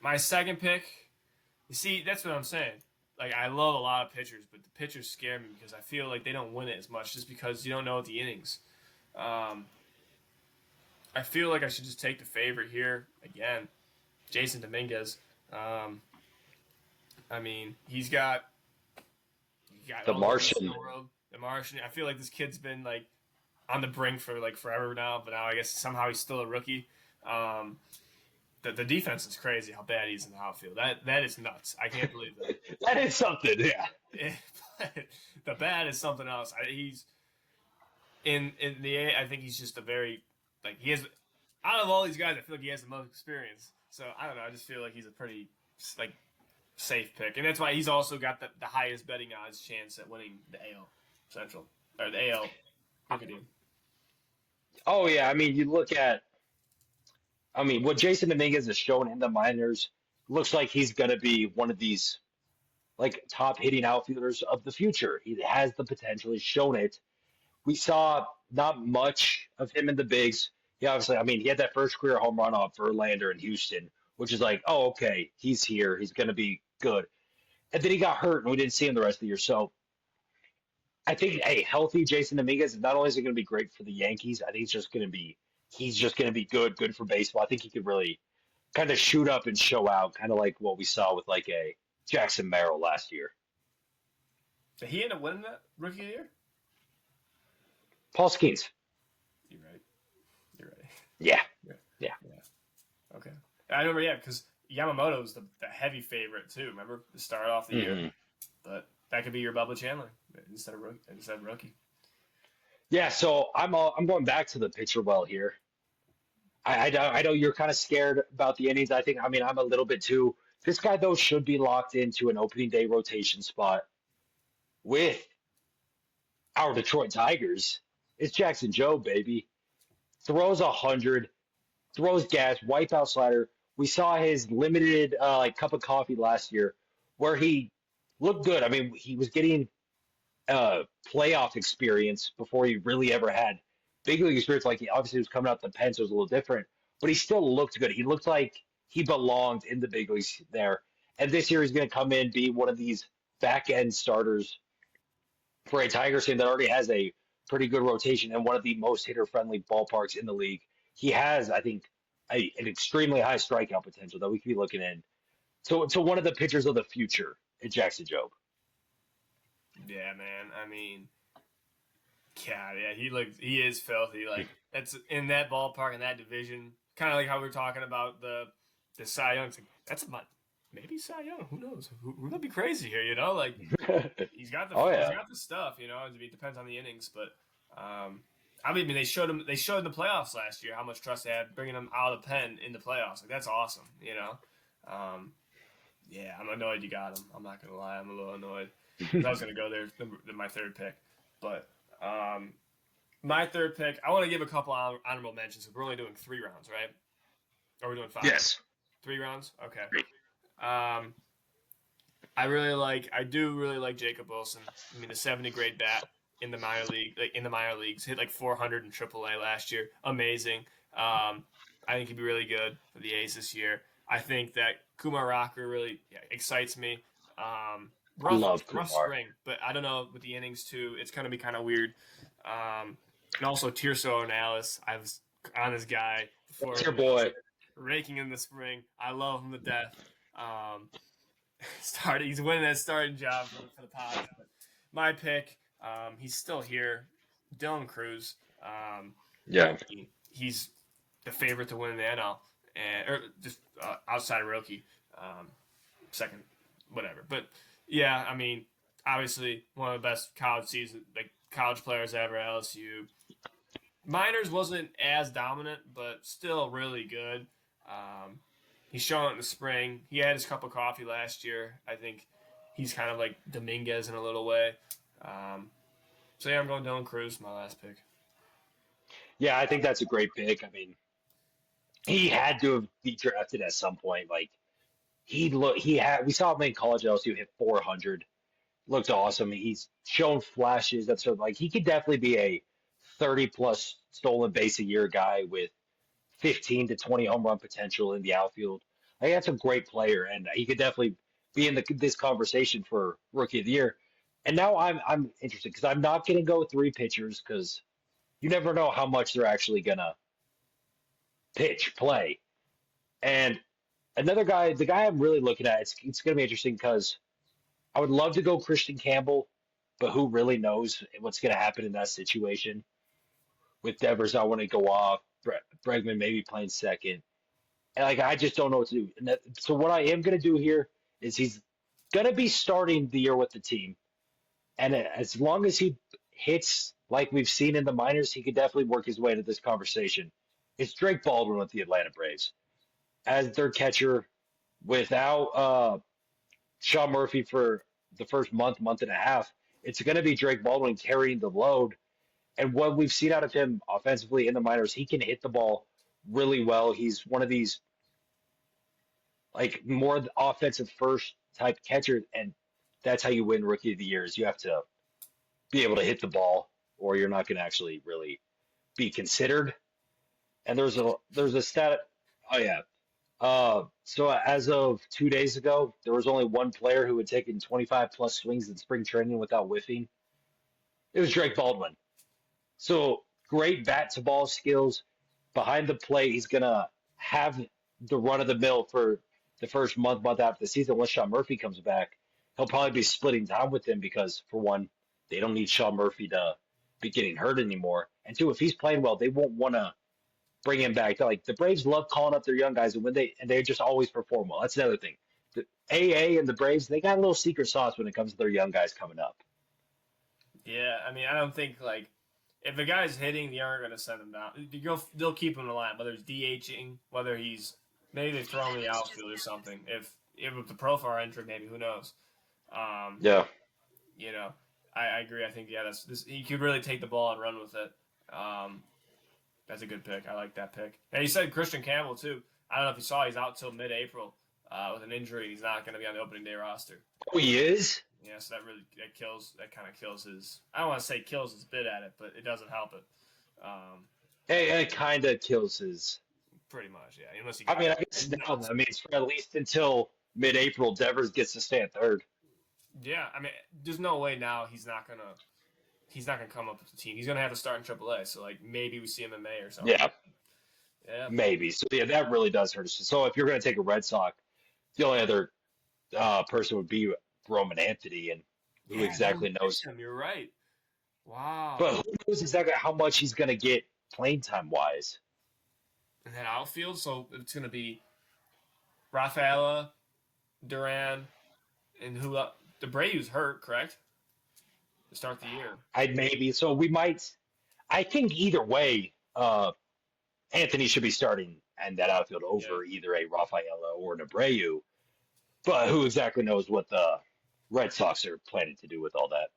my second pick, you see, that's what I'm saying. Like I love a lot of pitchers, but the pitchers scare me because I feel like they don't win it as much just because you don't know the innings. I feel like I should just take the favorite here again, Jason Dominguez. I mean, he's got The all Martian. in the world. The Martian. I feel like this kid's been like on the brink for like forever now, but now I guess somehow he's still a rookie. The defense is crazy how bad he's in the outfield. That is nuts. I can't believe that. That is something, yeah. The bat is something else. He's in the A. I think he's just a very like he has out of all these guys. I feel like he has the most experience. So I don't know. I just feel like he's a pretty like safe pick, and that's why he's also got the highest betting odds chance at winning the AL Central or the AL Rookie Team. Oh, yeah. I mean, you look at, what Jason Dominguez has shown in the minors looks like he's going to be one of these like top hitting outfielders of the future. He has the potential. He's shown it. We saw not much of him in the bigs. He obviously, he had that first career home run off Verlander in Houston, which is like, oh, okay, he's here. He's going to be good. And then he got hurt, and we didn't see him the rest of the year. So I think a healthy Jason Dominguez, not only is it going to be great for the Yankees, I think he's just going to be good for baseball. I think he could really kind of shoot up and show out, kind of like what we saw with like a Jackson Merrill last year. Did he end up winning that Rookie of the Year? Paul Skeens. You're right. Yeah. Yeah. Okay. I remember, because Yamamoto was the heavy favorite too. Remember to start off the year, but that could be your Bubba Chandler instead of rookie. Yeah. So I'm going back to the pitcher well here. I know you're kind of scared about the innings. I'm a little bit too. This guy though should be locked into an opening day rotation spot with our Detroit Tigers. It's Jackson Jobe, baby. Throws 100, throws gas, wipeout slider. We saw his limited cup of coffee last year, where he looked good. He was getting playoff experience before he really ever had big league experience. Like he obviously was coming out the pen, so it was a little different, but he still looked good. He looked like he belonged in the big leagues there. And this year he's going to come in, be one of these back end starters for a Tigers team that already has a pretty good rotation and one of the most hitter friendly ballparks in the league. He has, I think, an extremely high strikeout potential that we could be looking in. So one of the pitchers of the future in Jackson Jobe. Yeah, man. He is filthy. Like that's in that ballpark in that division. Kind of like how we were talking about the Cy Young. It's like, that's maybe Cy Young. Who knows? We're gonna be crazy here, Like he's got the he's got the stuff, It depends on the innings, but they showed him. They showed in the playoffs last year how much trust they had bringing him out of the pen in the playoffs. Like that's awesome, Yeah, I'm annoyed you got him. I'm not gonna lie, I'm a little annoyed. I was gonna go there my third pick, but my third pick. I want to give a couple honorable mentions. We're only doing 3 rounds, right? Or are we doing 5? Yes. 3 rounds. Okay. I do really like Jacob Wilson. The 70 grade bat in the minor leagues, hit like 400 in AAA last year. Amazing. I think he'd be really good for the A's this year. I think that Kumar Rocker really excites me. I love Rough Kumar. spring, but I don't know with the innings too. It's going to be kind of weird. And also Tirso and Alice. I was on this guy before That's your everyone else, boy. raking in the spring. I love him to death. Um, he's winning that starting job for the Pods. But my pick, he's still here. Dylan Cruz. Yeah. He's the favorite to win the NL, and or just outside of Roki, um, second, whatever. But yeah, I mean, obviously one of the best college season, like college players ever at LSU. Miners wasn't as dominant, but still really good. Um, he's shown it in the spring. He had his cup of coffee last year. I think he's kind of like Dominguez in a little way. Um, so yeah, I'm going Dylan Cruz, my last pick. Yeah, I think that's a great pick. I mean, he had to have be drafted at some point. Like he had. We saw him in college. LSU hit 400. Looked awesome. He's shown flashes that sort of like he could definitely be a 30 plus stolen base a year guy with 15 to 20 home run potential in the outfield. I think that's a great player, and he could definitely be in this conversation for rookie of the year. And now I'm interested because I'm not going to go three pitchers because you never know how much they're actually going to play. And another guy, the guy I'm really looking at, it's going to be interesting because I would love to go Christian Campbell, but who really knows what's going to happen in that situation? With Devers, I want to go off. Bregman maybe playing second. And like I just don't know what to do. So what I am going to do here is he's going to be starting the year with the team, and as long as he hits like we've seen in the minors, he could definitely work his way into this conversation. It's Drake Baldwin with the Atlanta Braves as their catcher without Sean Murphy for the first month and a half. It's going to be Drake Baldwin carrying the load. And what we've seen out of him offensively in the minors, he can hit the ball really well. He's one of these like more offensive first type catchers, and that's how you win Rookie of the Year. Is you have to be able to hit the ball, or you're not going to actually really be considered. And there's a stat. Oh yeah. So as of 2 days ago, there was only one player who had taken 25 plus swings in spring training without whiffing. It was Drake Baldwin. So great bat to ball skills. Behind the plate, he's gonna have the run of the mill for the first month after the season. Once Sean Murphy comes back, he'll probably be splitting time with him because, for one, they don't need Sean Murphy to be getting hurt anymore. And two, if he's playing well, they won't want to bring him back. Like the Braves love calling up their young guys, and they just always perform well. That's another thing. The AA and the Braves, they got a little secret sauce when it comes to their young guys coming up. Yeah, I mean, I don't think like if a guy's hitting, they aren't going to send him down. They'll keep him in the line, whether it's DHing, whether he's maybe they throw him in the outfield or something. If with the profile entry, maybe who knows? Um, Yeah. you know, I agree. I think yeah, that's this. He could really take the ball and run with it. Um, that's a good pick. I like that pick. And you said Christian Campbell too. I don't know if you saw he's out till mid-April with an injury. He's not going to be on the opening day roster. Oh, he is? Yeah, so that kind of kills his. I don't want to say kills his bid at it, but it doesn't help it. It kind of kills his. Pretty much, yeah. Unless you I got mean, I guess now, I mean, it's for at least until mid-April, Devers gets to stay at third. yeah, I mean, there's no way now he's not gonna come up with the team. He's gonna have to start in AAA. So like maybe we see him in May or something. Yeah, Yeah, maybe. So yeah, that really does hurt us. So if you're going to take a Red Sox, the only other person would be Roman Anthony, and who yeah. No one exactly picks knows? him. You're right. Wow. But who knows exactly how much he's going to get playing time wise? And then outfield, so it's gonna be Rafaela, Duran, and who up? Debreu's hurt, correct? To start the year. I'd maybe. So we might. I think either way, Anthony should be starting and that outfield Yeah. over either a Rafaela or an Abreu. But who exactly knows what the Red Sox are planning to do with all that?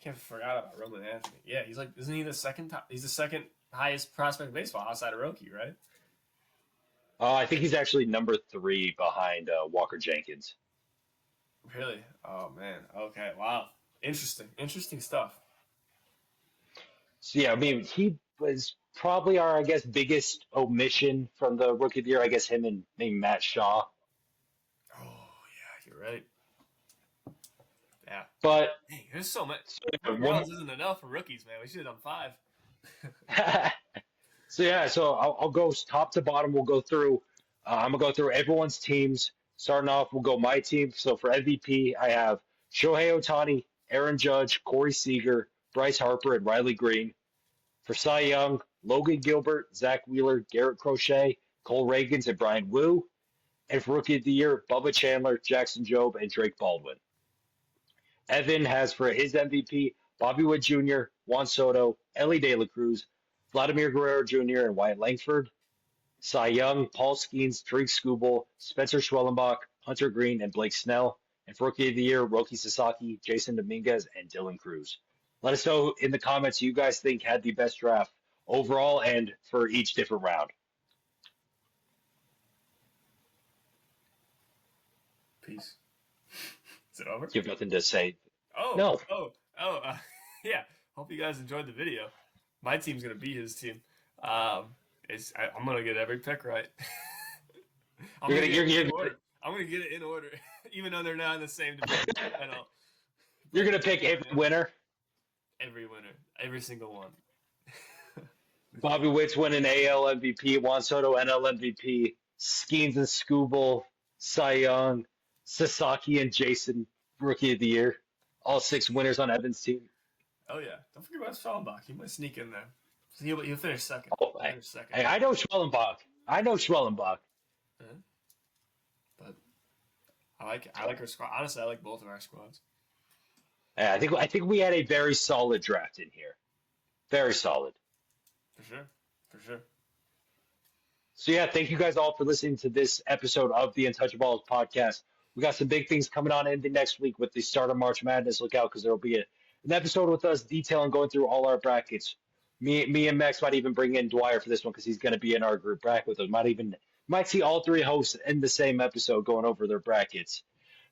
Can't forgot about Roman Anthony. Yeah, he's like, isn't he the second top? He's the second highest prospect in baseball outside of Roki, right? I think he's actually number three behind Walker Jenkins. Really? Oh man. Okay. Wow. Interesting stuff. So yeah, I mean, he was probably our, I guess, biggest omission from the Rookie of the Year. I guess him and maybe Matt Shaw. right. Yeah. But Dang, there's so much. so, 4 rounds isn't enough for rookies, man. We should have done 5. so I'll go top to bottom. We'll go through. I'm gonna go through everyone's teams. Starting off, we'll go my team. So for MVP, I have Shohei Ohtani, Aaron Judge, Corey Seager, Bryce Harper, and Riley Green. For Cy Young, Logan Gilbert, Zach Wheeler, Garrett Crochet, Cole Reagans, and Brian Wu. And for Rookie of the Year, Bubba Chandler, Jackson Jobe, and Drake Baldwin. Evan has for his MVP Bobby Wood Jr., Juan Soto, Ellie De La Cruz, Vladimir Guerrero Jr., and Wyatt Langford. Cy Young, Paul Skeens, Drake Skubal, Spencer Schwellenbach, Hunter Green, and Blake Snell. And for Rookie of the Year, Roki Sasaki, Jason Dominguez, and Dylan Cruz. Let us know in the comments who you guys think had the best draft overall and for each different round. Peace. Is it over? You have nothing to say. Oh, No. Yeah. Hope you guys enjoyed the video. My team's gonna beat his team. I'm gonna get every pick right. I'm gonna get it in order, even though they're not in the same division. I know. You're going to pick every winner. Every winner, every single one. Bobby Witt's winning AL MVP, Juan Soto NL MVP, Skeens and Skubal, Cy Young, Sasaki and Jason, Rookie of the Year. All 6 winners on Evan's team. Oh yeah, don't forget about Schwellenbach. He might sneak in there. He'll finish second. Oh, hey, I know Schwellenbach. Uh-huh. But I like our squad. Honestly, I like both of our squads. Yeah, I think we had a very solid draft in here. Very solid. For sure. So yeah, thank you guys all for listening to this episode of the Untouchaballs podcast. We got some big things coming on in the next week with the start of March Madness. Look out because there will be an episode with us detailing going through all our brackets. Me and Max might even bring in Dwyer for this one because he's going to be in our group bracket with us. Might see all 3 hosts in the same episode going over their brackets.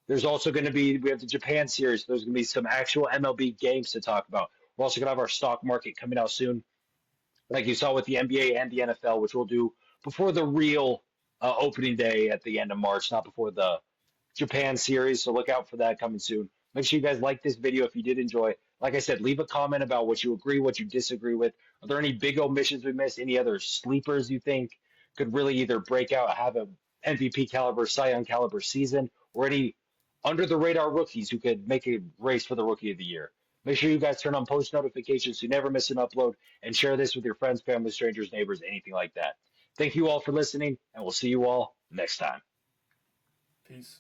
There's also going to be, we have the Japan series. There's going to be some actual MLB games to talk about. We're also going to have our stock market coming out soon, like you saw with the NBA and the NFL, which we'll do before the real opening day at the end of March, not before the Japan series. So look out for that coming soon. Make sure you guys like this video if you did enjoy. Like I said, leave a comment about what you agree, what you disagree with. Are there any big omissions we missed? Any other sleepers you think could really either break out, have an MVP caliber, Cy Young caliber season, or any under the radar rookies who could make a race for the Rookie of the Year? Make sure you guys turn on post notifications so you never miss an upload, and share this with your friends, family, strangers, neighbors, anything like that. Thank you all for listening, and we'll see you all next time. Peace.